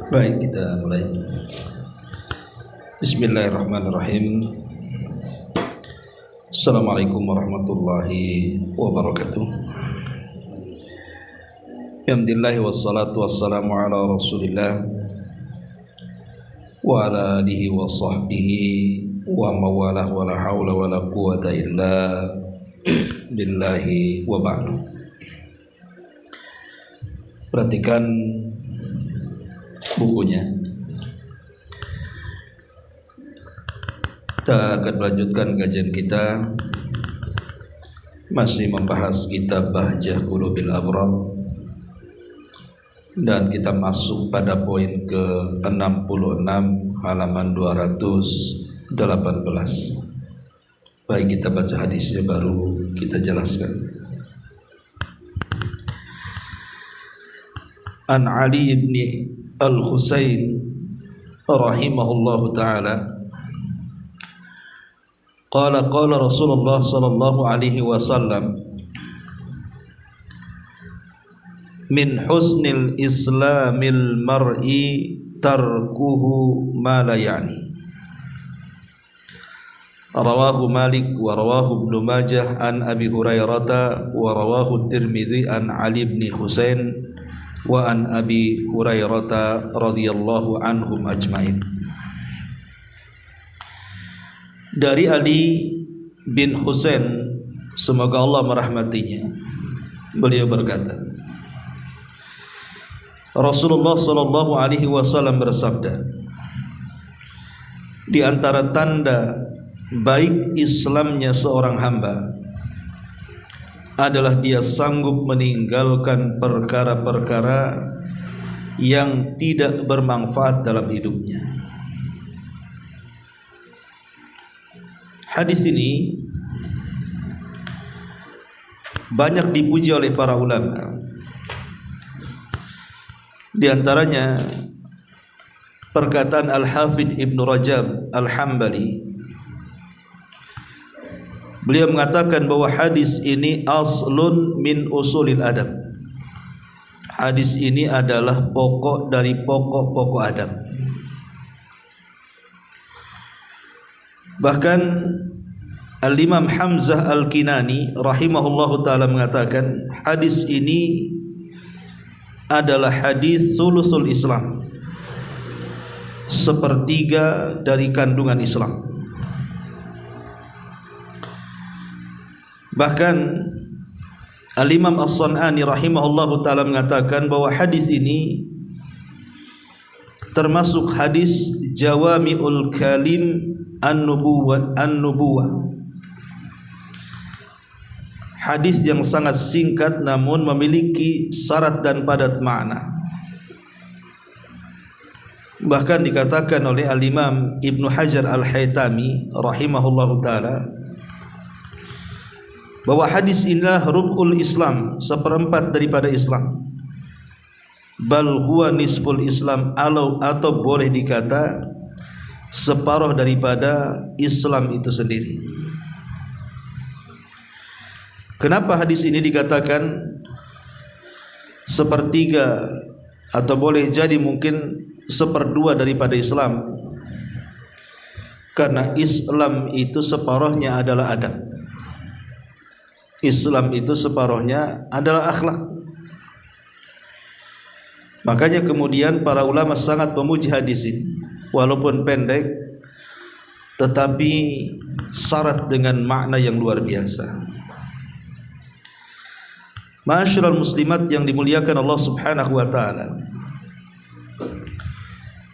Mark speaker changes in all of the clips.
Speaker 1: Baik, kita mulai. Bismillahirrahmanirrahim. Assalamualaikum warahmatullahi wabarakatuh. Alhamdulillah wassalatu wassalamu ala Rasulillah wa ala alihi wa sahbihi wa mawalah wa la hawla wa la quwata illa billahi wa ba'du. Perhatikan bukunya. Kita akan melanjutkan kajian kita, masih membahas kitab Bahjah Qulubil Abrar, dan kita masuk pada poin ke-66 halaman 218. Baik, kita baca hadisnya baru kita jelaskan. An Ali ibn Al-Husain rahimahullahu ta'ala qala Rasulullah sallallahu alaihi wasallam min husnil islamil mar'i tarkuhu ma la ya'ni. Rawahu Malik wa rawahu Ibnu Majah an Abi Hurairah wa rawahu Tirmidzi an Ali ibn Husain wa an Abi Hurairah radhiyallahu anhum ajmain. Dari Ali bin Husain, semoga Allah merahmatinya, beliau berkata, Rasulullah sallallahu alaihi wasallam bersabda, di antara tanda baik Islamnya seorang hamba adalah dia sanggup meninggalkan perkara-perkara yang tidak bermanfaat dalam hidupnya. Hadis ini banyak dipuji oleh para ulama. Di antaranya perkataan Al-Hafidh Ibnu Rajab Al-Hambali. Beliau mengatakan bahwa hadis ini aslun min usulil adab. Hadis ini adalah pokok dari pokok-pokok adab. Bahkan Al-Imam Hamzah Al-Kinani rahimahullahu ta'ala mengatakan hadis ini adalah hadis thuluthul Islam, sepertiga dari kandungan Islam. Bahkan Al-Imam As-San'ani rahimahullahu ta'ala mengatakan bahwa hadis ini termasuk hadis jawami'ul kalim an-nubuwah, hadis yang sangat singkat namun memiliki syarat dan padat makna. Bahkan dikatakan oleh Al-Imam Ibnu Hajar Al-Haytami rahimahullahu ta'ala bahwa hadis inilah rub'ul Islam, seperempat daripada Islam. Bal huwa nisful Islam, atau boleh dikata separuh daripada Islam itu sendiri. Kenapa hadis ini dikatakan sepertiga atau boleh jadi mungkin seperdua daripada Islam? Karena Islam itu separuhnya adalah adab. Islam itu separuhnya adalah akhlak. Makanya kemudian para ulama sangat memuji hadis ini, walaupun pendek tetapi syarat dengan makna yang luar biasa. Ma'asyiral muslimat yang dimuliakan Allah Subhanahu wa taala.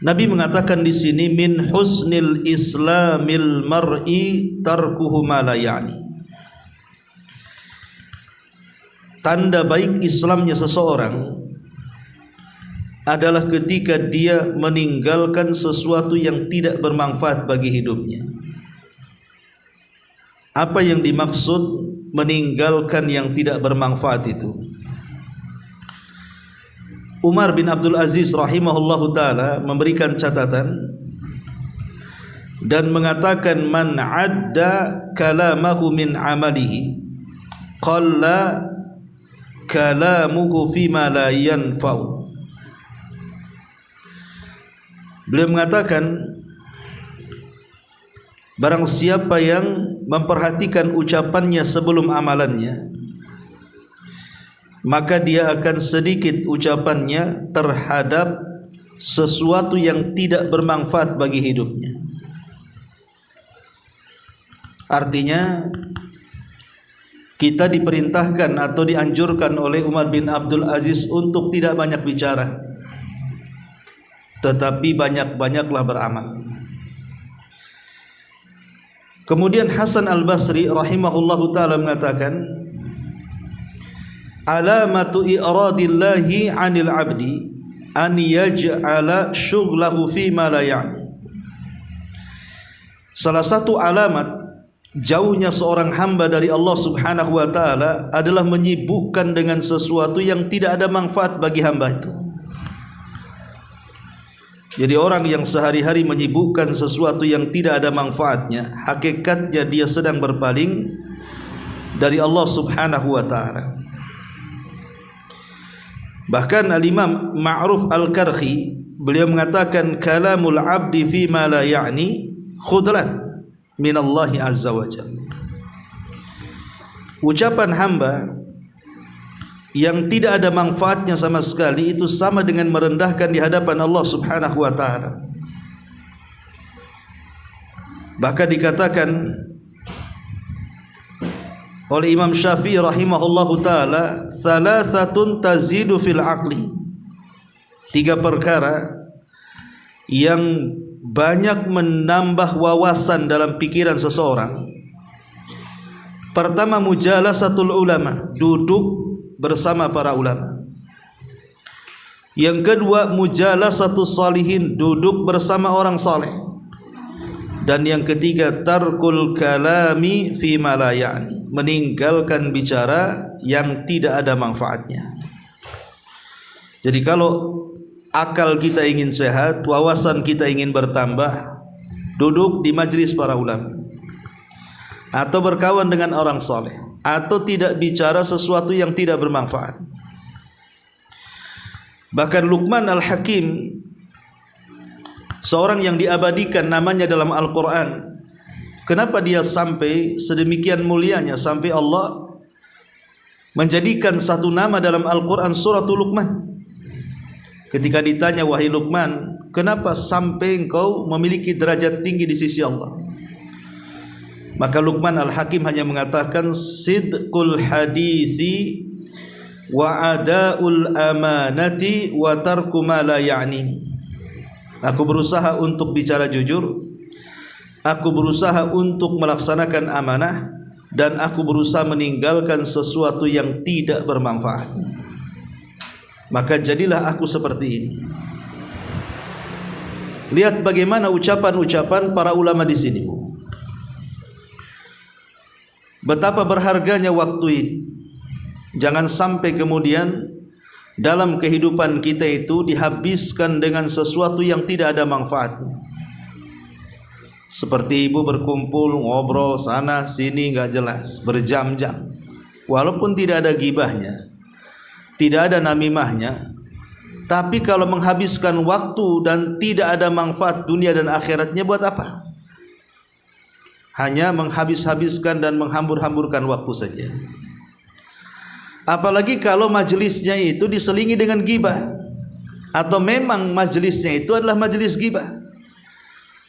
Speaker 1: Nabi mengatakan di sini min husnil islamil mar'i tarkuhu ma la ya'ni. Tanda baik Islamnya seseorang adalah ketika dia meninggalkan sesuatu yang tidak bermanfaat bagi hidupnya. Apa yang dimaksud meninggalkan yang tidak bermanfaat itu? Umar bin Abdul Aziz rahimahullahu ta'ala memberikan catatan dan mengatakan man adda kalamahu min amalihi qalla kalamuhu fima la yanfa'u. Beliau mengatakan, barang siapa yang memperhatikan ucapannya sebelum amalannya, maka dia akan sedikit ucapannya terhadap sesuatu yang tidak bermanfaat bagi hidupnya. Artinya kita diperintahkan atau dianjurkan oleh Umar bin Abdul Aziz untuk tidak banyak bicara, tetapi banyak-banyaklah beramal. Kemudian Hasan Al-Basri rahimahullahu ta'ala mengatakan, alamatu i'radillahi 'anil 'abdi an yaj'ala syughlahu fi ma la ya'ni. Salah satu alamat jauhnya seorang hamba dari Allah Subhanahu wa taala adalah menyibukkan dengan sesuatu yang tidak ada manfaat bagi hamba itu. Jadi orang yang sehari-hari menyibukkan sesuatu yang tidak ada manfaatnya, hakikatnya dia sedang berpaling dari Allah Subhanahu wa taala. Bahkan Al-Imam Ma'ruf Al-Karhi beliau mengatakan, kalamul 'abdi fi ma la ya'ni khudlan min Allah azza wa jalla. Ucapan hamba yang tidak ada manfaatnya sama sekali itu sama dengan merendahkan di hadapan Allah Subhanahu wa taala. Bahkan dikatakan oleh Imam Syafi'i rahimahullahu taala, salasatun tazidu fil aqli. 3 perkara yang banyak menambah wawasan dalam pikiran seseorang. Pertama, mujalasatul ulama, duduk bersama para ulama. Yang kedua, mujalasatus salihin, duduk bersama orang saleh. Dan yang ketiga, tarkul kalami fi ma la ya'ni, meninggalkan bicara yang tidak ada manfaatnya. Jadi kalau akal kita ingin sehat, wawasan kita ingin bertambah, duduk di majlis para ulama, atau berkawan dengan orang saleh, atau tidak bicara sesuatu yang tidak bermanfaat. Bahkan Luqman Al-Hakim, seorang yang diabadikan namanya dalam Al-Quran, kenapa dia sampai sedemikian mulianya, sampai Allah menjadikan satu nama dalam Al-Quran suratul Luqman. Ketika ditanya, wahai Luqman, kenapa sampai engkau memiliki derajat tinggi di sisi Allah? Maka Luqman Al-Hakim hanya mengatakan, sidqul hadithi wa ada'ul amanati wa tarku ma la ya'nini. Aku berusaha untuk bicara jujur, aku berusaha untuk melaksanakan amanah, dan aku berusaha meninggalkan sesuatu yang tidak bermanfaat. Maka jadilah aku seperti ini. Lihat bagaimana ucapan-ucapan para ulama di sini. Betapa berharganya waktu ini. Jangan sampai kemudian dalam kehidupan kita itu dihabiskan dengan sesuatu yang tidak ada manfaatnya. Seperti ibu berkumpul, ngobrol sana sini nggak jelas, berjam-jam. Walaupun tidak ada gibahnya, tidak ada namimahnya, tapi kalau menghabiskan waktu dan tidak ada manfaat dunia dan akhiratnya, buat apa? Hanya menghabis-habiskan dan menghambur-hamburkan waktu saja. Apalagi kalau majelisnya itu diselingi dengan gibah, atau memang majelisnya itu adalah majelis gibah.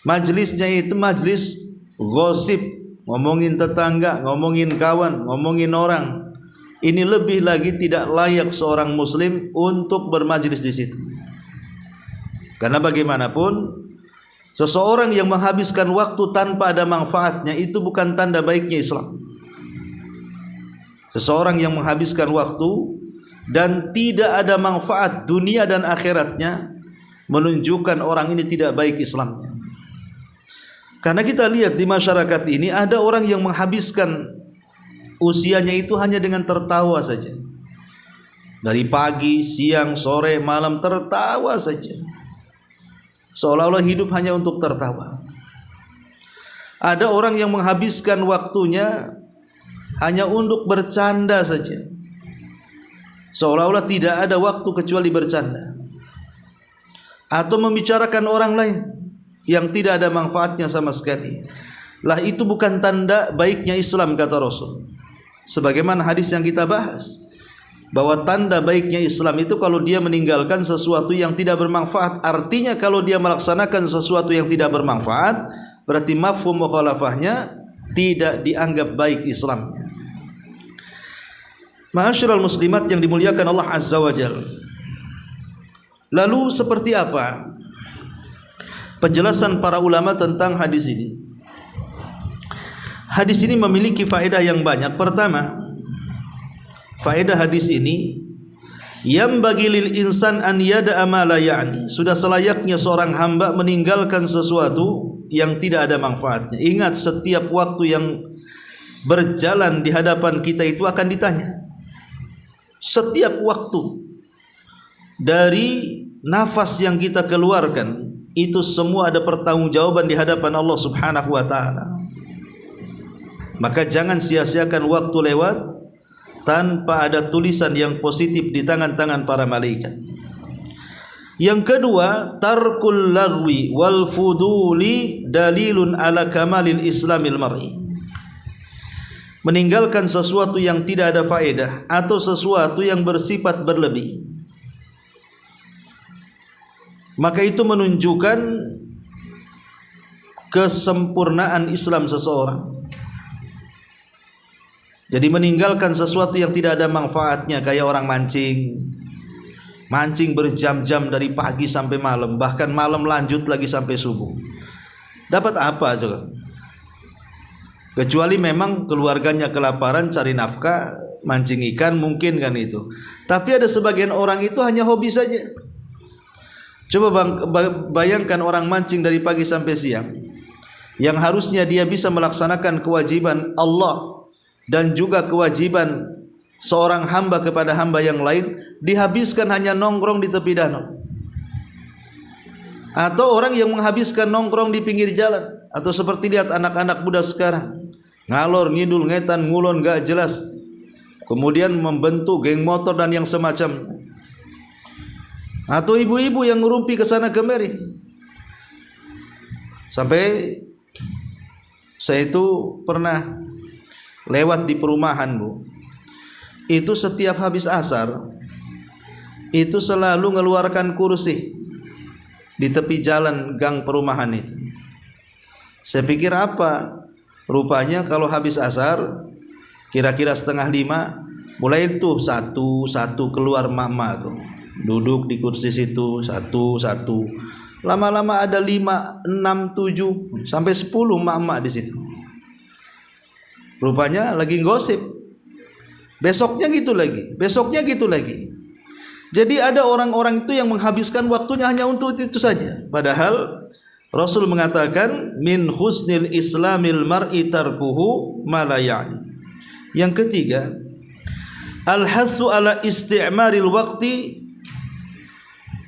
Speaker 1: Majelisnya itu majelis gosip, ngomongin tetangga, ngomongin kawan, ngomongin orang. Ini lebih lagi tidak layak seorang muslim untuk bermajelis di situ. Karena bagaimanapun seseorang yang menghabiskan waktu tanpa ada manfaatnya itu bukan tanda baiknya Islam. Seseorang yang menghabiskan waktu dan tidak ada manfaat dunia dan akhiratnya menunjukkan orang ini tidak baik Islamnya. Karena kita lihat di masyarakat ini ada orang yang menghabiskan usianya itu hanya dengan tertawa saja. Dari pagi, siang, sore, malam tertawa saja. Seolah-olah hidup hanya untuk tertawa. Ada orang yang menghabiskan waktunya hanya untuk bercanda saja. Seolah-olah tidak ada waktu kecuali bercanda. atau membicarakan orang lain yang tidak ada manfaatnya sama sekali, lah itu bukan tanda baiknya Islam, kata Rasul. Sebagaimana hadis yang kita bahas, bahwa tanda baiknya Islam itu kalau dia meninggalkan sesuatu yang tidak bermanfaat. Artinya kalau dia melaksanakan sesuatu yang tidak bermanfaat, berarti mafhum mukhalafahnya tidak dianggap baik Islamnya. Ma'asyiral muslimat yang dimuliakan Allah Azza wa Jalla, lalu seperti apa penjelasan para ulama tentang hadis ini? Hadis ini memiliki faedah yang banyak. Pertama, faedah hadis ini, yang bagi lil insan an yada'a ma la ya'ni, sudah selayaknya seorang hamba meninggalkan sesuatu yang tidak ada manfaatnya. Ingat, setiap waktu yang berjalan di hadapan kita itu akan ditanya. Setiap waktu, dari nafas yang kita keluarkan, itu semua ada pertanggungjawaban di hadapan Allah Subhanahu wa taala. Maka jangan sia-siakan waktu lewat tanpa ada tulisan yang positif di tangan-tangan para malaikat. Yang kedua, tarkul lagwi wal fuduli dalilun ala kamalil islamil mar'i. Meninggalkan sesuatu yang tidak ada faedah atau sesuatu yang bersifat berlebih, maka itu menunjukkan kesempurnaan Islam seseorang. Jadi meninggalkan sesuatu yang tidak ada manfaatnya, kayak orang mancing berjam-jam dari pagi sampai malam, bahkan malam lanjut lagi sampai subuh. Dapat apa coba? Kecuali memang keluarganya kelaparan, cari nafkah, mancing ikan, mungkin kan itu. Tapi ada sebagian orang itu hanya hobi saja. Coba bayangkan orang mancing dari pagi sampai siang, yang harusnya dia bisa melaksanakan kewajiban Allah dan juga kewajiban seorang hamba kepada hamba yang lain, dihabiskan hanya nongkrong di tepi danau. Atau orang yang menghabiskan nongkrong di pinggir jalan, atau seperti lihat anak-anak muda sekarang, ngalor ngidul ngetan ngulon gak jelas, kemudian membentuk geng motor dan yang semacamnya. Atau ibu-ibu yang ngerumpi ke sana kemari. Sampai saya itu pernah lewat di perumahan, Bu. Itu setiap habis asar itu selalu ngeluarkan kursi di tepi jalan gang perumahan itu. Saya pikir apa? Rupanya kalau habis asar kira-kira 4:30 mulai tuh satu-satu keluar mama tuh, duduk di kursi situ satu-satu. Lama-lama ada 5, 6, 7 sampai 10 mama di situ. Rupanya lagi gosip. Besoknya gitu lagi, besoknya gitu lagi. Jadi ada orang-orang itu yang menghabiskan waktunya hanya untuk itu saja. Padahal Rasul mengatakan min husnil islamil mar'i tarkuhu ma la ya'ni. Yang ketiga, al-hatsu ala isti'maril waqti,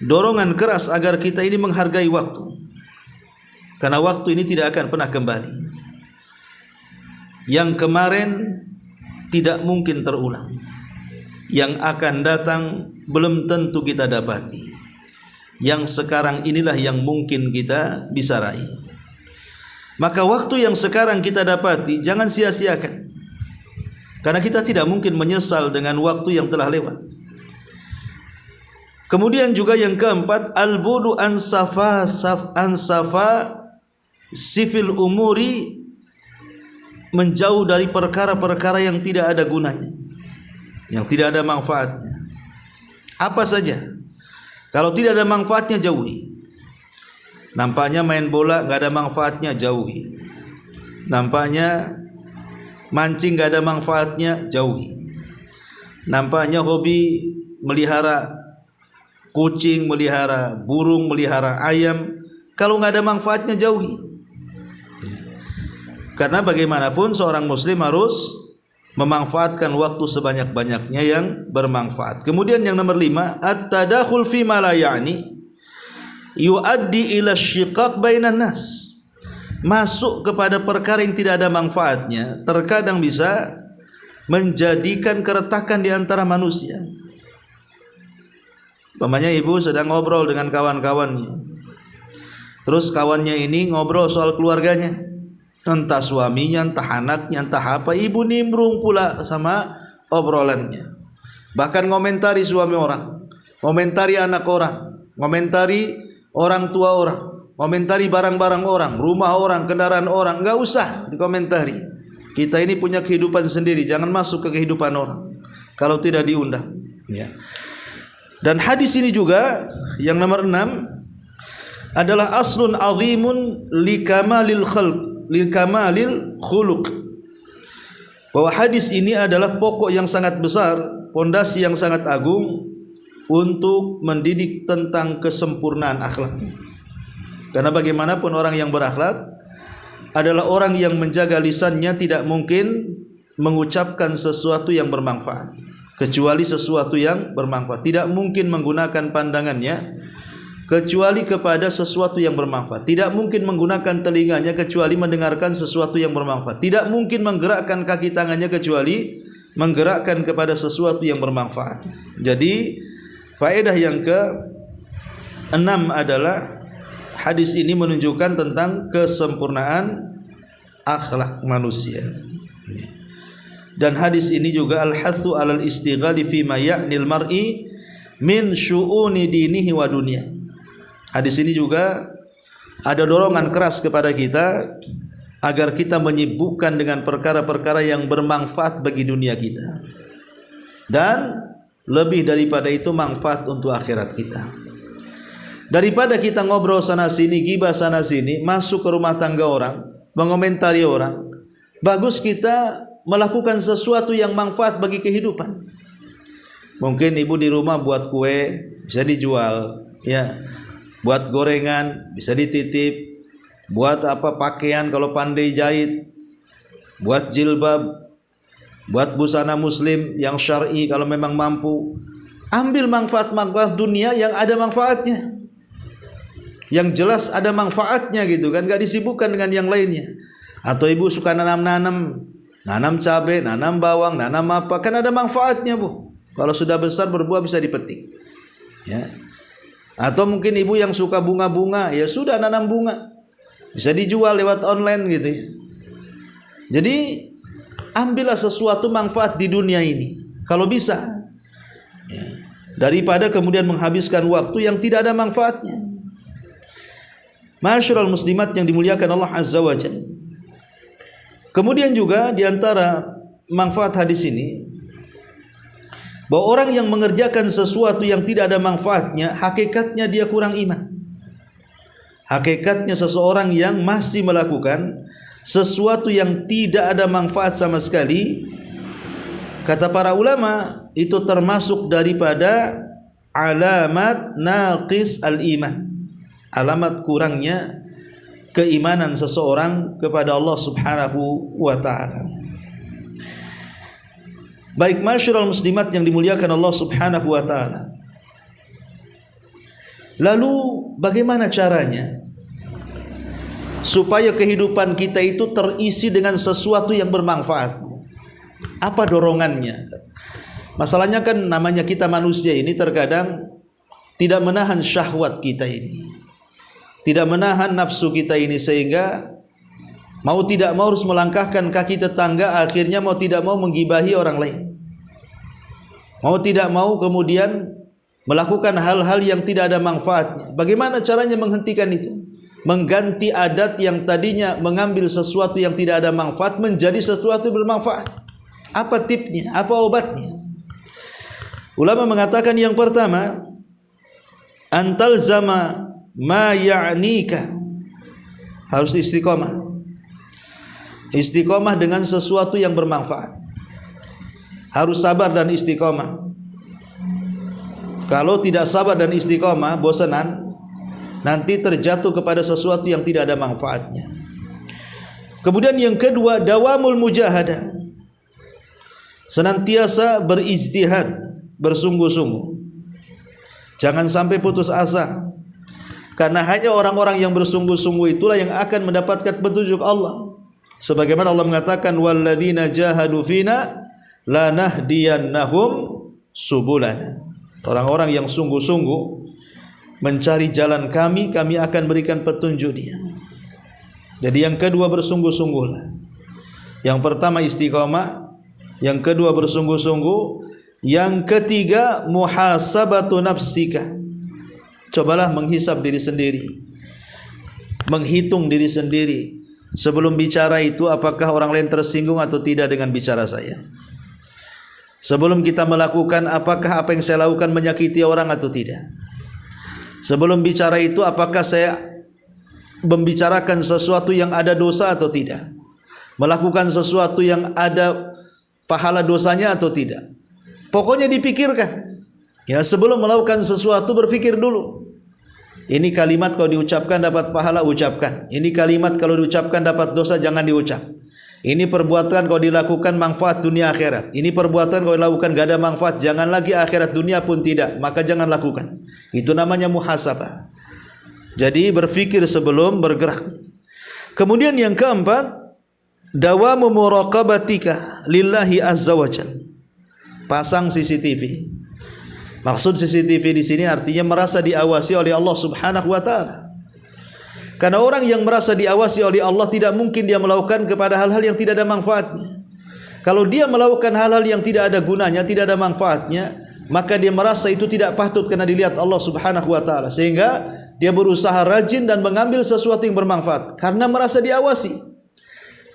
Speaker 1: dorongan keras agar kita ini menghargai waktu. Karena waktu ini tidak akan pernah kembali. Yang kemarin tidak mungkin terulang. Yang akan datang belum tentu kita dapati. Yang sekarang inilah yang mungkin kita bisa raih. Maka waktu yang sekarang kita dapati jangan sia-siakan. Karena kita tidak mungkin menyesal dengan waktu yang telah lewat. Kemudian juga yang keempat, al-budu ansafa sifil umuri, menjauh dari perkara-perkara yang tidak ada gunanya, yang tidak ada manfaatnya. Apa saja, kalau tidak ada manfaatnya jauhi. Nampaknya main bola nggak ada manfaatnya, jauhi. Nampaknya mancing nggak ada manfaatnya, jauhi. Nampaknya hobi melihara kucing, melihara burung, melihara ayam, kalau nggak ada manfaatnya jauhi. Karena bagaimanapun seorang muslim harus memanfaatkan waktu sebanyak-banyaknya yang bermanfaat. Kemudian yang nomor 5, at-tadakhul fi ma la ya'ni yuaddi ila syiqaq bainan nas. Masuk kepada perkara yang tidak ada manfaatnya terkadang bisa menjadikan keretakan di antara manusia. Umpamanya ibu sedang ngobrol dengan kawan-kawannya, terus kawannya ini ngobrol soal keluarganya, entah suaminya, entah anaknya, entah apa, ibu nimbrung pula sama obrolannya. Bahkan ngomentari suami orang, ngomentari anak orang, ngomentari orang tua orang, ngomentari barang-barang orang, rumah orang, kendaraan orang, enggak usah dikomentari. Kita ini punya kehidupan sendiri, jangan masuk ke kehidupan orang kalau tidak diundang, ya. Dan hadis ini juga yang nomor 6 adalah aslun azimun likamalil khalq, likamalil khuluq. Bahwa hadis ini adalah pokok yang sangat besar, pondasi yang sangat agung untuk mendidik tentang kesempurnaan akhlak. Karena bagaimanapun orang yang berakhlak adalah orang yang menjaga lisannya tidak mungkin mengucapkan sesuatu yang bermanfaat kecuali sesuatu yang bermanfaat. Tidak mungkin menggunakan pandangannya kecuali kepada sesuatu yang bermanfaat. Tidak mungkin menggunakan telinganya kecuali mendengarkan sesuatu yang bermanfaat. Tidak mungkin menggerakkan kaki tangannya kecuali menggerakkan kepada sesuatu yang bermanfaat. Jadi faedah yang ke-6 adalah hadis ini menunjukkan tentang kesempurnaan akhlak manusia. Dan hadis ini juga al-hathu 'alal istighali fi ma ya'nil mar'i min syu'uni dinihi wa dunya. Hadis ini juga ada dorongan keras kepada kita agar kita menyibukkan dengan perkara-perkara yang bermanfaat bagi dunia kita. Dan lebih daripada itu manfaat untuk akhirat kita. Daripada kita ngobrol sana sini, gibah sana sini, masuk ke rumah tangga orang, mengomentari orang, bagus kita melakukan sesuatu yang manfaat bagi kehidupan. Mungkin ibu di rumah buat kue bisa dijual, ya. Buat gorengan bisa dititip, buat apa pakaian kalau pandai jahit, buat jilbab, buat busana muslim yang syar'i kalau memang mampu. Ambil manfaat-manfaat dunia yang ada manfaatnya, yang jelas ada manfaatnya gitu kan, gak disibukkan dengan yang lainnya. Atau ibu suka nanam cabai, nanam bawang, nanam apa, kan ada manfaatnya bu. Kalau sudah besar berbuah bisa dipetik, ya. Atau mungkin ibu yang suka bunga-bunga, ya sudah nanam bunga, bisa dijual lewat online gitu ya. Jadi ambillah sesuatu manfaat di dunia ini kalau bisa, ya, daripada kemudian menghabiskan waktu yang tidak ada manfaatnya. Ma'asyiral muslimat yang dimuliakan Allah Azza wa Jalla. Kemudian juga diantara manfaat hadis ini, bahwa orang yang mengerjakan sesuatu yang tidak ada manfaatnya, hakikatnya dia kurang iman. Hakikatnya seseorang yang masih melakukan sesuatu yang tidak ada manfaat sama sekali, kata para ulama, itu termasuk daripada alamat naqis al-iman, alamat kurangnya keimanan seseorang kepada Allah Subhanahu wa ta'ala. Baik masyarul muslimat yang dimuliakan Allah Subhanahu wa ta'ala, lalu bagaimana caranya supaya kehidupan kita itu terisi dengan sesuatu yang bermanfaat? Apa dorongannya? Masalahnya kan namanya kita manusia ini terkadang tidak menahan syahwat kita ini, tidak menahan nafsu kita ini, sehingga mau tidak mau harus melangkahkan kaki tetangga, akhirnya mau tidak mau menggibahi orang lain, mau tidak mau kemudian melakukan hal-hal yang tidak ada manfaatnya. Bagaimana caranya menghentikan itu? Mengganti adat yang tadinya mengambil sesuatu yang tidak ada manfaat menjadi sesuatu yang bermanfaat. Apa tipnya? Apa obatnya? Ulama mengatakan yang pertama, antal zama ma ya'nika, harus istiqomah. Istiqomah dengan sesuatu yang bermanfaat. Harus sabar dan istiqomah. Kalau tidak sabar dan istiqomah, bosanan, nanti terjatuh kepada sesuatu yang tidak ada manfaatnya. Kemudian yang kedua, dawamul mujahadah, senantiasa berijtihad, bersungguh-sungguh. Jangan sampai putus asa, karena hanya orang-orang yang bersungguh-sungguh itulah yang akan mendapatkan petunjuk Allah. Sebagaimana Allah mengatakan, walladzina jahadu fina lanahdiyannahum subulana. Orang-orang yang sungguh-sungguh mencari jalan kami, kami akan berikan petunjuk dia. Jadi yang kedua, bersungguh-sungguhlah. Yang pertama istiqamah, yang kedua bersungguh-sungguh, yang ketiga muhasabatu nafsika. Cobalah menghisab diri sendiri, menghitung diri sendiri sebelum bicara itu, apakah orang lain tersinggung atau tidak dengan bicara saya. Sebelum kita melakukan, apakah apa yang saya lakukan menyakiti orang atau tidak. Sebelum bicara itu, apakah saya membicarakan sesuatu yang ada dosa atau tidak, melakukan sesuatu yang ada pahala dosanya atau tidak. Pokoknya dipikirkan. Ya, sebelum melakukan sesuatu berpikir dulu. Ini kalimat kalau diucapkan dapat pahala, ucapkan. Ini kalimat kalau diucapkan dapat dosa, jangan diucap. Ini perbuatan kalau dilakukan manfaat dunia akhirat. Ini perbuatan kalau dilakukan gak ada manfaat, jangan lagi akhirat, dunia pun tidak, maka jangan lakukan. Itu namanya muhasabah. Jadi berfikir sebelum bergerak. Kemudian yang keempat, dawamu muraqabatika lillahi azza wajal. Pasang CCTV. Maksud CCTV di sini artinya merasa diawasi oleh Allah Subhanahu wa taala. Karena orang yang merasa diawasi oleh Allah tidak mungkin dia melakukan kepada hal-hal yang tidak ada manfaatnya. Kalau dia melakukan hal-hal yang tidak ada gunanya, tidak ada manfaatnya, maka dia merasa itu tidak patut karena dilihat Allah Subhanahu wa taala, sehingga dia berusaha rajin dan mengambil sesuatu yang bermanfaat karena merasa diawasi.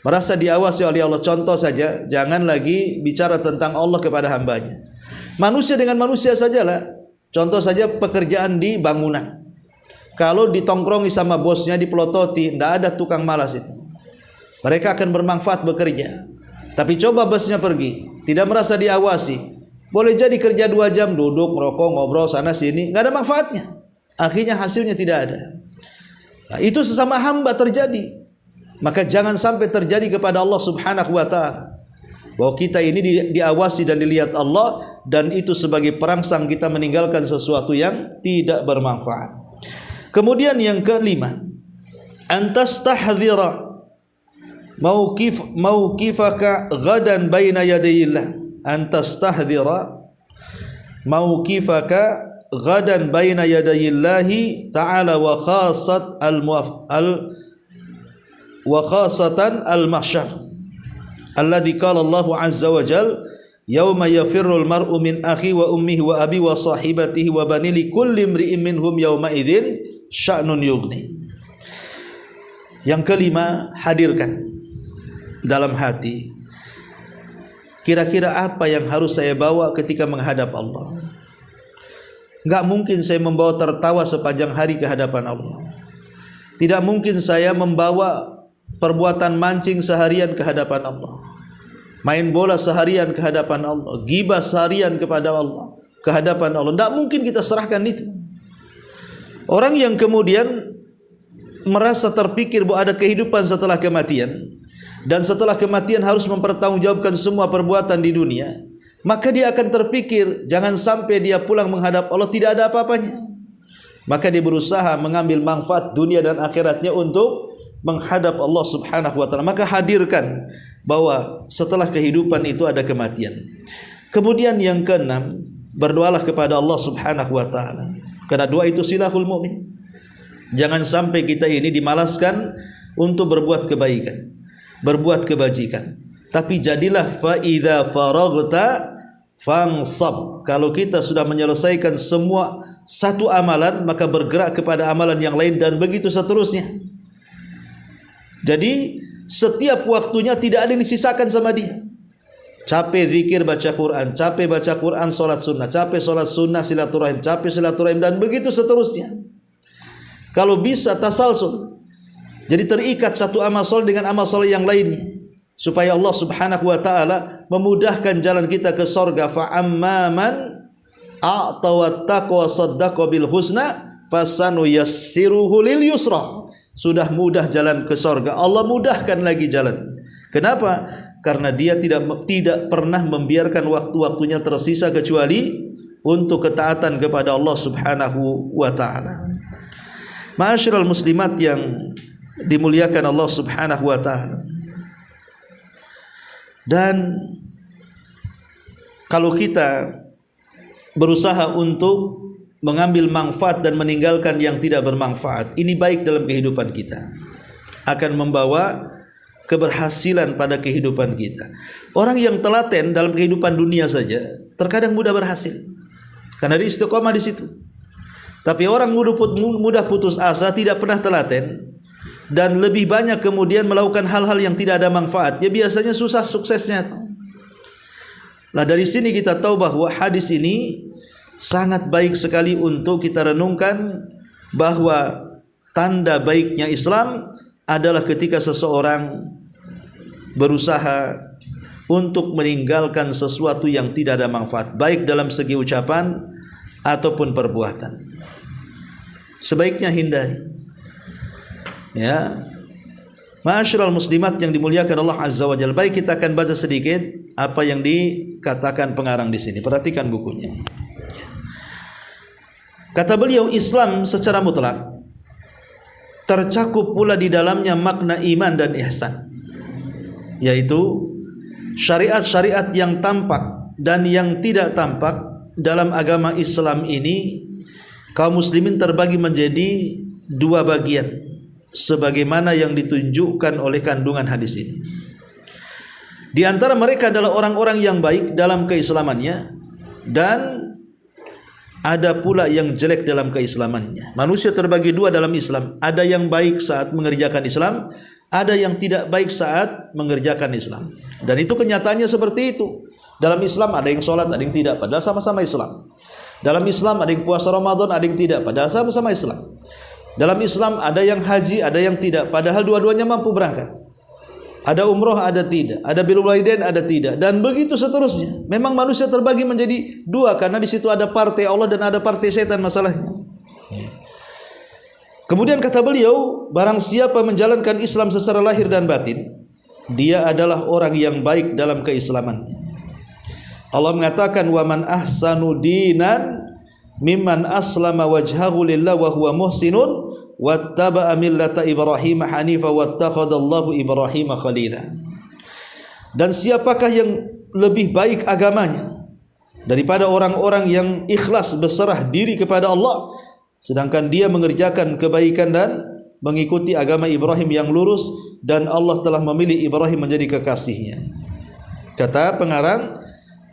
Speaker 1: Merasa diawasi oleh Allah. Contoh saja, jangan lagi bicara tentang Allah kepada hambanya. Manusia dengan manusia sajalah. Contoh saja pekerjaan di bangunan. Kalau ditongkrongi sama bosnya, dipelototi, tidak ada tukang malas itu. Mereka akan bermanfaat bekerja. Tapi coba bosnya pergi, tidak merasa diawasi. Boleh jadi kerja 2 jam, duduk, merokok, ngobrol sana sini, tidak ada manfaatnya. Akhirnya hasilnya tidak ada. Nah, itu sesama hamba terjadi. Maka jangan sampai terjadi kepada Allah Subhanahu wa taala, bahwa kita ini diawasi dan dilihat Allah, dan itu sebagai perangsang kita meninggalkan sesuatu yang tidak bermanfaat. Kemudian yang kelima, antastahdhira mauqifaka ghadan baina yadayillah. Antastahdhira mauqifaka ghadan baina yadayillahi ta'ala wa khasatan al-mahsyar alladhi qala Allah azza wa jal yauma yafirru al-mar'u min akhi wa ummihi wa abi wa sahibatihi wa bani li kulli imri'in minhum yauma idzin sya'nun yughni. Yang kelima, hadirkan dalam hati kira-kira apa yang harus saya bawa ketika menghadap Allah. Enggak mungkin saya membawa tertawa sepanjang hari ke hadapan Allah. Tidak mungkin saya membawa perbuatan mancing seharian ke hadapan Allah, main bola seharian ke hadapan Allah, ghibah seharian kepada Allah, ke hadapan Allah. Tidak mungkin kita serahkan itu. Orang yang kemudian merasa terpikir bahwa ada kehidupan setelah kematian, dan setelah kematian harus mempertanggungjawabkan semua perbuatan di dunia, maka dia akan terpikir jangan sampai dia pulang menghadap Allah tidak ada apa-apanya. Maka dia berusaha mengambil manfaat dunia dan akhiratnya untuk menghadap Allah Subhanahu wa taala. Maka hadirkan bahwa setelah kehidupan itu ada kematian. Kemudian yang keenam, berdoalah kepada Allah Subhanahu wa taala. Karena doa itu silahul mukmin. Jangan sampai kita ini dimalaskan untuk berbuat kebaikan, berbuat kebajikan. Tapi jadilah fa idza faraghta fansab. Kalau kita sudah menyelesaikan semua satu amalan, maka bergerak kepada amalan yang lain, dan begitu seterusnya. Jadi setiap waktunya tidak ada yang disisakan sama dia. Capek zikir baca Quran, capek baca Quran solat sunnah, capek solat sunnah silaturahim, capek silaturahim, dan begitu seterusnya. Kalau bisa tasalsul, jadi terikat satu amal soleh dengan amal soleh yang lainnya, supaya Allah Subhanahu wa taala memudahkan jalan kita ke surga. Fa amman a'ta wattaqa saddaqa bil husna fasanu yassiruhu lil yusra. Sudah mudah jalan ke surga, Allah mudahkan lagi jalan. Kenapa? Karena dia tidak pernah membiarkan waktu-waktunya tersisa kecuali untuk ketaatan kepada Allah Subhanahu wa taala. Ma'asyiral muslimat yang dimuliakan Allah Subhanahu wa taala. Dan kalau kita berusaha untuk mengambil manfaat dan meninggalkan yang tidak bermanfaat. Ini baik dalam kehidupan kita, akan membawa keberhasilan pada kehidupan kita. Orang yang telaten dalam kehidupan dunia saja terkadang mudah berhasil karena dia istiqomah di situ. Tapi orang mudah putus asa, tidak pernah telaten, dan lebih banyak kemudian melakukan hal-hal yang tidak ada manfaat, ya biasanya susah suksesnya. Nah, dari sini kita tahu bahwa hadis ini sangat baik sekali untuk kita renungkan, bahwa tanda baiknya Islam adalah ketika seseorang berusaha untuk meninggalkan sesuatu yang tidak ada manfaat, baik dalam segi ucapan ataupun perbuatan. Sebaiknya hindari. Ya, ma'asyiral muslimat yang dimuliakan Allah Azza wa Jalla. Baik, kita akan baca sedikit apa yang dikatakan pengarang di sini. Perhatikan bukunya. Kata beliau, Islam secara mutlak tercakup pula di dalamnya makna iman dan ihsan, yaitu syariat-syariat yang tampak dan yang tidak tampak dalam agama Islam ini. Kaum muslimin terbagi menjadi dua bagian, sebagaimana yang ditunjukkan oleh kandungan hadis ini. Di antara mereka adalah orang-orang yang baik dalam keislamannya, dan ada pula yang jelek dalam keislamannya. Manusia terbagi dua dalam Islam. Ada yang baik saat mengerjakan Islam, ada yang tidak baik saat mengerjakan Islam. Dan itu kenyataannya seperti itu. Dalam Islam ada yang sholat, ada yang tidak, padahal sama-sama Islam. Dalam Islam ada yang puasa Ramadan, ada yang tidak, padahal sama-sama Islam. Dalam Islam ada yang haji, ada yang tidak, padahal dua-duanya mampu berangkat. Ada umroh, ada tidak, ada birrul walidain, ada tidak, dan begitu seterusnya. Memang manusia terbagi menjadi dua karena di situ ada partai Allah dan ada partai setan masalahnya. Kemudian kata beliau, barang siapa menjalankan Islam secara lahir dan batin, dia adalah orang yang baik dalam keislamannya. Allah mengatakan, wa man ahsanu dinan mimman aslama wajhahu lillah wa huwa muhsinun wattaba'a millata Ibrahim hanifa wattakhadallahu Ibrahim khalila. Dan siapakah yang lebih baik agamanya daripada orang-orang yang ikhlas berserah diri kepada Allah, sedangkan dia mengerjakan kebaikan dan mengikuti agama Ibrahim yang lurus, dan Allah telah memilih Ibrahim menjadi kekasihnya. Kata pengarang,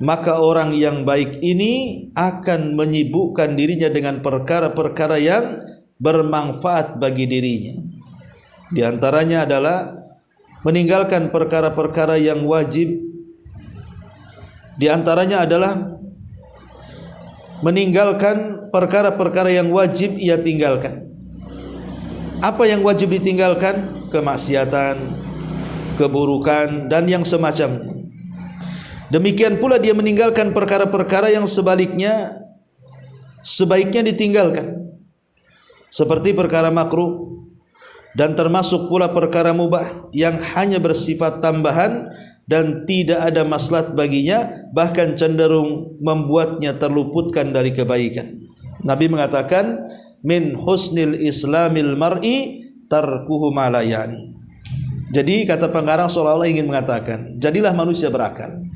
Speaker 1: maka orang yang baik ini akan menyibukkan dirinya dengan perkara-perkara yang bermanfaat bagi dirinya. Di antaranya adalah meninggalkan perkara-perkara yang wajib. Di antaranya adalah meninggalkan perkara-perkara yang wajib ia tinggalkan. Apa yang wajib ditinggalkan? Kemaksiatan, keburukan, dan yang semacamnya. Demikian pula dia meninggalkan perkara-perkara yang sebaiknya ditinggalkan, seperti perkara makruh, dan termasuk pula perkara mubah yang hanya bersifat tambahan dan tidak ada maslahat baginya, bahkan cenderung membuatnya terluputkan dari kebaikan. Nabi mengatakan, min husnil islamil mar'i tarkuhu ma la yani. Jadi kata pengarang seolah-olah ingin mengatakan, jadilah manusia berakal.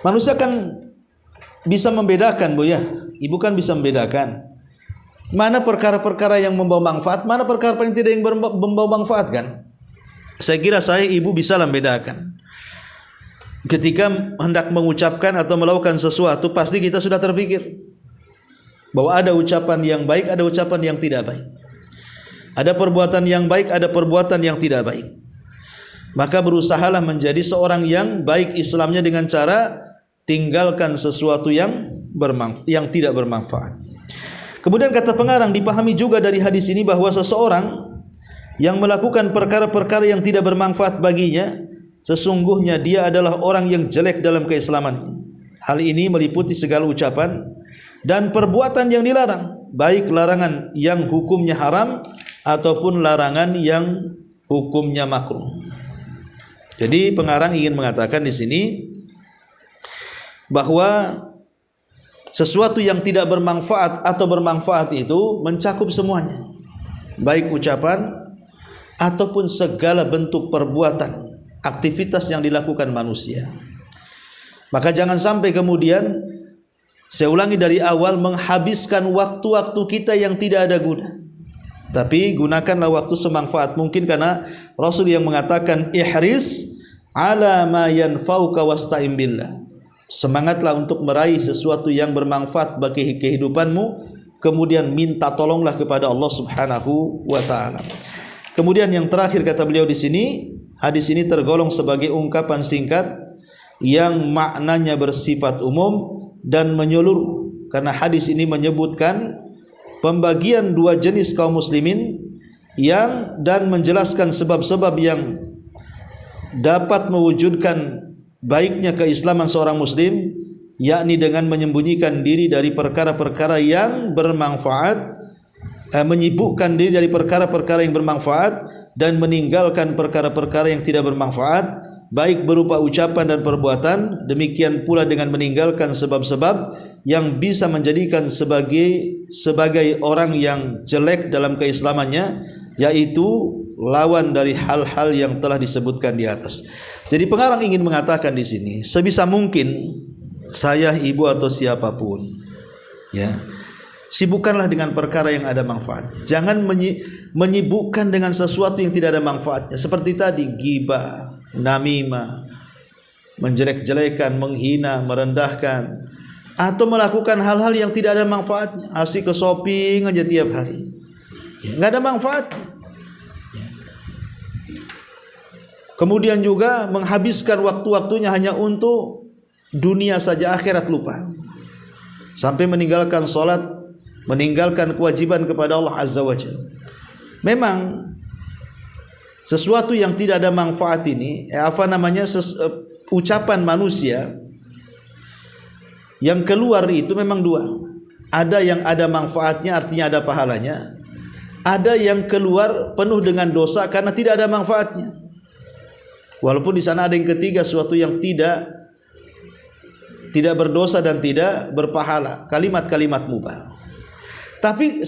Speaker 1: Manusia kan bisa membedakan, Bu ya. Ibu kan bisa membedakan mana perkara-perkara yang membawa manfaat, mana perkara yang tidak yang membawa manfaat kan. Saya kira ibu bisa membedakan. Ketika hendak mengucapkan atau melakukan sesuatu, pasti kita sudah terpikir bahwa ada ucapan yang baik, ada ucapan yang tidak baik. Ada perbuatan yang baik, ada perbuatan yang tidak baik. Maka berusahalah menjadi seorang yang baik Islamnya dengan cara tinggalkan sesuatu yang tidak bermanfaat. Kemudian kata pengarang, dipahami juga dari hadis ini bahwa seseorang yang melakukan perkara-perkara yang tidak bermanfaat baginya, sesungguhnya dia adalah orang yang jelek dalam keislamannya. Hal ini meliputi segala ucapan dan perbuatan yang dilarang, baik larangan yang hukumnya haram ataupun larangan yang hukumnya makruh. Jadi pengarang ingin mengatakan di sini bahwa sesuatu yang tidak bermanfaat atau bermanfaat itu mencakup semuanya, baik ucapan ataupun segala bentuk perbuatan, aktivitas yang dilakukan manusia. Maka jangan sampai kemudian Saya ulangi dari awal, menghabiskan waktu-waktu kita yang tidak ada guna. Tapi gunakanlah waktu semanfaat mungkin, karena Rasul yang mengatakan ihris ala ma yanfauka wasta'in billah. Semangatlah untuk meraih sesuatu yang bermanfaat bagi kehidupanmu, kemudian minta tolonglah kepada Allah Subhanahu wa taala. Kemudian yang terakhir kata beliau di sini, hadis ini tergolong sebagai ungkapan singkat yang maknanya bersifat umum dan menyeluruh, karena hadis ini menyebutkan pembagian dua jenis kaum muslimin dan menjelaskan sebab-sebab yang dapat mewujudkan baiknya keislaman seorang muslim, yakni dengan menyembunyikan diri dari perkara-perkara yang bermanfaat, menyibukkan diri dari perkara-perkara yang bermanfaat dan meninggalkan perkara-perkara yang tidak bermanfaat, baik berupa ucapan dan perbuatan. Demikian pula dengan meninggalkan sebab-sebab yang bisa menjadikan sebagai orang yang jelek dalam keislamannya, yaitu lawan dari hal-hal yang telah disebutkan di atas. Jadi pengarang ingin mengatakan di sini, sebisa mungkin saya, ibu atau siapapun, ya, sibukkanlah dengan perkara yang ada manfaatnya. Jangan menyibukkan dengan sesuatu yang tidak ada manfaatnya, seperti tadi ghibah, namimah, menjelek-jelekan, menghina, merendahkan, atau melakukan hal-hal yang tidak ada manfaatnya. Asik ke shopping aja tiap hari, ya, nggak ada manfaatnya. Ya. Kemudian juga menghabiskan waktu-waktunya hanya untuk dunia saja, akhirat lupa, sampai meninggalkan sholat, meninggalkan kewajiban kepada Allah Azza wa Jalla. Memang sesuatu yang tidak ada manfaat ini, ucapan manusia yang keluar itu memang dua. Ada yang ada manfaatnya, artinya ada pahalanya. Ada yang keluar penuh dengan dosa karena tidak ada manfaatnya. Walaupun di sana ada yang ketiga, sesuatu yang tidak berdosa dan tidak berpahala, kalimat-kalimat mubah. Tapi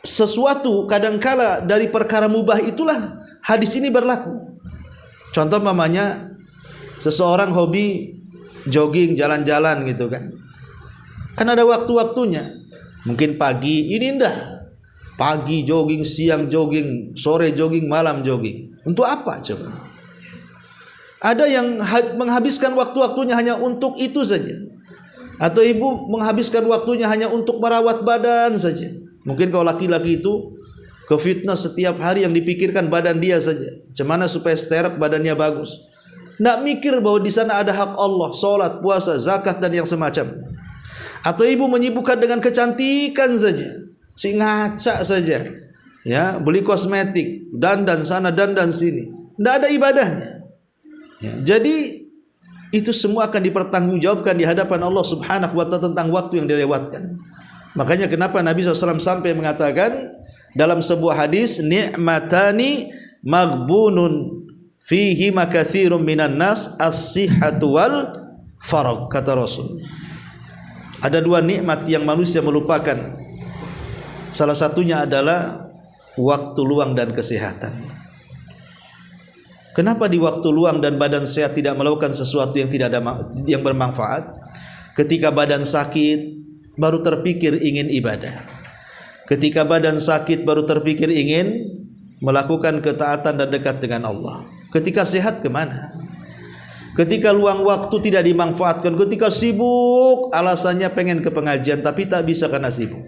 Speaker 1: sesuatu kadangkala dari perkara mubah itulah hadis ini berlaku. Contoh mamanya, seseorang hobi jogging, jalan-jalan gitu kan. Kan ada waktu-waktunya. Mungkin pagi ini indah, pagi jogging, siang jogging, sore jogging, malam jogging. Untuk apa coba? Ada yang menghabiskan waktu-waktunya hanya untuk itu saja. Atau ibu menghabiskan waktunya hanya untuk merawat badan saja. Mungkin kalau laki-laki itu ke fitness setiap hari, yang dipikirkan badan dia saja, bagaimana supaya sterek, badannya bagus. Nggak mikir bahwa di sana ada hak Allah, sholat, puasa, zakat dan yang semacamnya. Atau ibu menyibukkan dengan kecantikan saja, si ngaca saja, ya, beli kosmetik, dandan sana, dandan sini, nggak ada ibadahnya. Ya, jadi itu semua akan dipertanggungjawabkan di hadapan Allah Subhanahu wa ta'ala tentang waktu yang dilewatkan. Makanya kenapa Nabi SAW sampai mengatakan dalam sebuah hadis, ni'matani maghbunun fihi makathirun minan nas, as-sihhatu wal farag, kata Rasul. Ada dua nikmat yang manusia melupakan. Salah satunya adalah waktu luang dan kesehatan. Kenapa di waktu luang dan badan sehat tidak melakukan sesuatu yang bermanfaat? Ketika badan sakit baru terpikir ingin ibadah. Ketika badan sakit baru terpikir ingin melakukan ketaatan dan dekat dengan Allah. Ketika sehat kemana? Ketika luang waktu tidak dimanfaatkan. Ketika sibuk, alasannya pengen ke pengajian tapi tak bisa karena sibuk.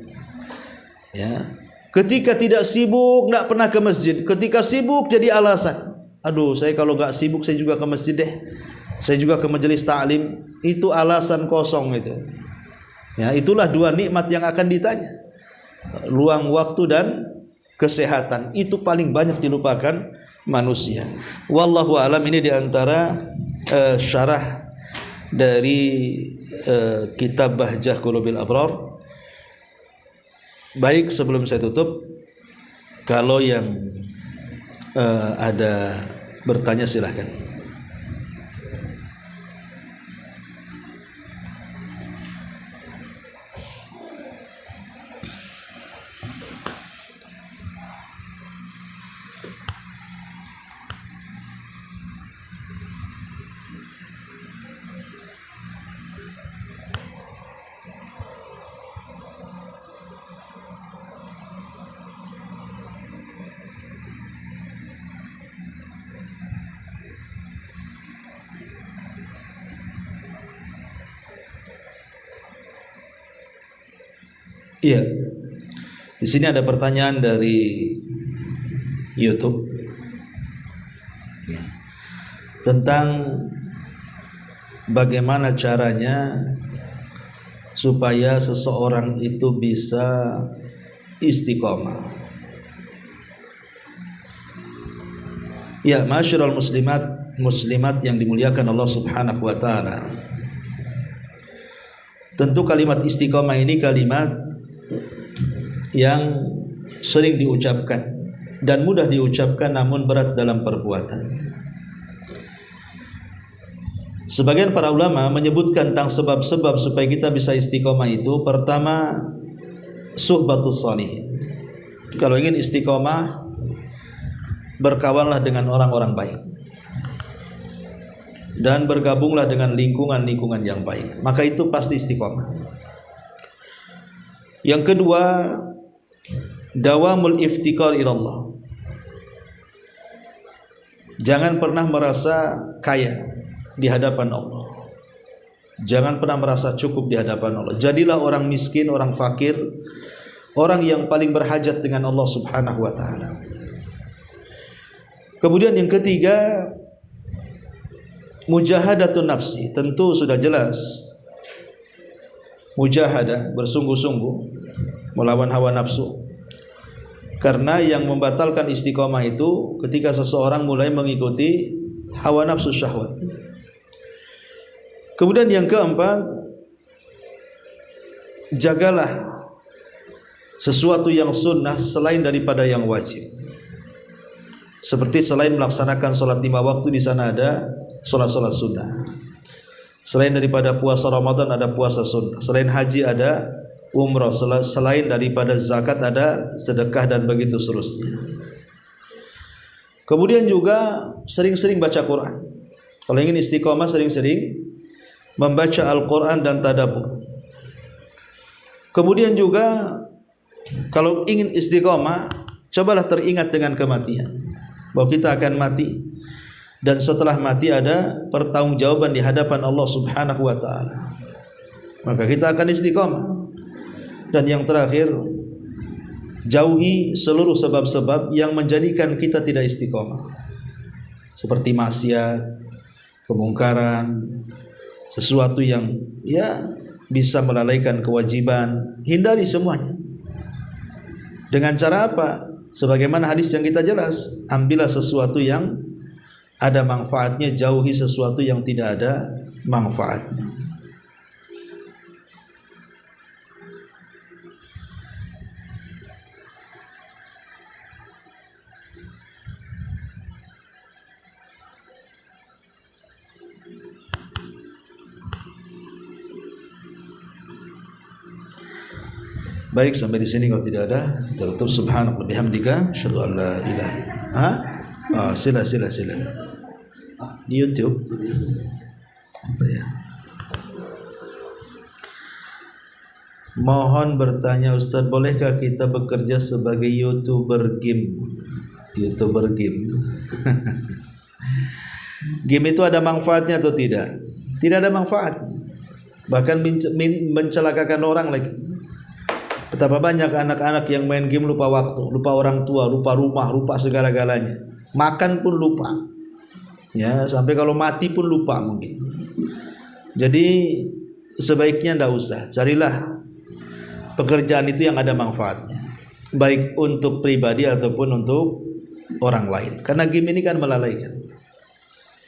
Speaker 1: Ya. Ketika tidak sibuk, tidak pernah ke masjid. Ketika sibuk jadi alasan. Aduh, saya kalau gak sibuk saya juga ke masjid deh, saya juga ke majelis ta'lim. Itu alasan kosong itu. Ya, itulah dua nikmat yang akan ditanya. Luang waktu dan kesehatan. Itu paling banyak dilupakan manusia. Wallahu alam. Ini diantara syarah dari kitab Bahjah Qulubil Abrar. Baik, sebelum saya tutup, kalau yang ada bertanya silahkan. Iya. Di sini ada pertanyaan dari YouTube tentang bagaimana caranya supaya seseorang itu bisa istiqomah. Ya, masyarul muslimat yang dimuliakan Allah Subhanahu wa taala. Tentu kalimat istiqomah ini kalimat yang sering diucapkan dan mudah diucapkan namun berat dalam perbuatan. Sebagian para ulama menyebutkan tentang sebab-sebab supaya kita bisa istiqomah itu, pertama suhbatus shalihin. Kalau ingin istiqomah, berkawanlah dengan orang-orang baik dan bergabunglah dengan lingkungan-lingkungan yang baik, maka itu pasti istiqomah. Yang kedua, dawamul iftikar ilallah. Jangan pernah merasa kaya di hadapan Allah. Jangan pernah merasa cukup di hadapan Allah. Jadilah orang miskin, orang fakir, orang yang paling berhajat dengan Allah Subhanahu wa taala. Kemudian yang ketiga, mujahadatun nafsi. Tentu sudah jelas, mujahadah, bersungguh-sungguh melawan hawa nafsu. Karena yang membatalkan istiqomah itu ketika seseorang mulai mengikuti hawa nafsu syahwat. Kemudian yang keempat, jagalah sesuatu yang sunnah selain daripada yang wajib. Seperti selain melaksanakan sholat 5 waktu, di sana ada sholat-sholat sunnah. Selain daripada puasa Ramadan ada puasa sunnah. Selain haji ada umrah. Selain daripada zakat ada sedekah dan begitu seterusnya. Kemudian juga sering-sering baca Quran. Kalau ingin istiqomah, sering-sering membaca Al-Quran dan tadabbur. Kemudian juga kalau ingin istiqomah, cobalah teringat dengan kematian, bahwa kita akan mati, dan setelah mati ada pertanggungjawaban di hadapan Allah Subhanahu wa taala. Maka kita akan istiqomah. Dan yang terakhir, jauhi seluruh sebab-sebab yang menjadikan kita tidak istiqomah, seperti maksiat, kemungkaran, sesuatu yang bisa melalaikan kewajiban. Hindari semuanya. Dengan cara apa? Sebagaimana hadis yang kita jelas, ambillah sesuatu yang ada manfaatnya, jauhi sesuatu yang tidak ada manfaatnya. Baik, sampai di sini kalau tidak ada, kita tutup. Subhanallah bihamdika, asyhadu an la ilaha. Sila. Di YouTube. Apa ya? Mohon bertanya Ustaz, bolehkah kita bekerja sebagai YouTuber game? YouTuber game. Game itu ada manfaatnya atau tidak? Tidak ada manfaatnya. Bahkan mencelakakan orang lagi. Betapa banyak anak-anak yang main game lupa waktu, lupa orang tua, lupa rumah, lupa segala-galanya. Makan pun lupa. Ya, sampai kalau mati pun lupa mungkin. Jadi sebaiknya tidak usah. Carilah pekerjaan itu yang ada manfaatnya, baik untuk pribadi ataupun untuk orang lain. Karena game ini kan melalaikan.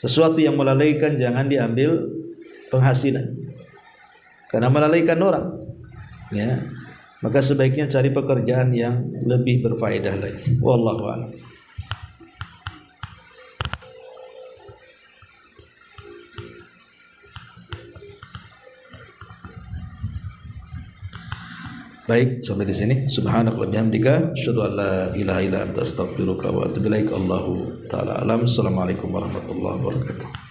Speaker 1: Sesuatu yang melalaikan jangan diambil penghasilan, karena melalaikan orang. Ya. Maka sebaiknya cari pekerjaan yang lebih berfaedah lagi. Wallahu a'lam. Baik, sampai di sini. Subhanakallahumma bihamdika, asyhadu an la ilaha illa anta, astaghfiruka wa atubu ilaik. Allahu taala alam. Assalamualaikum warahmatullahi wabarakatuh.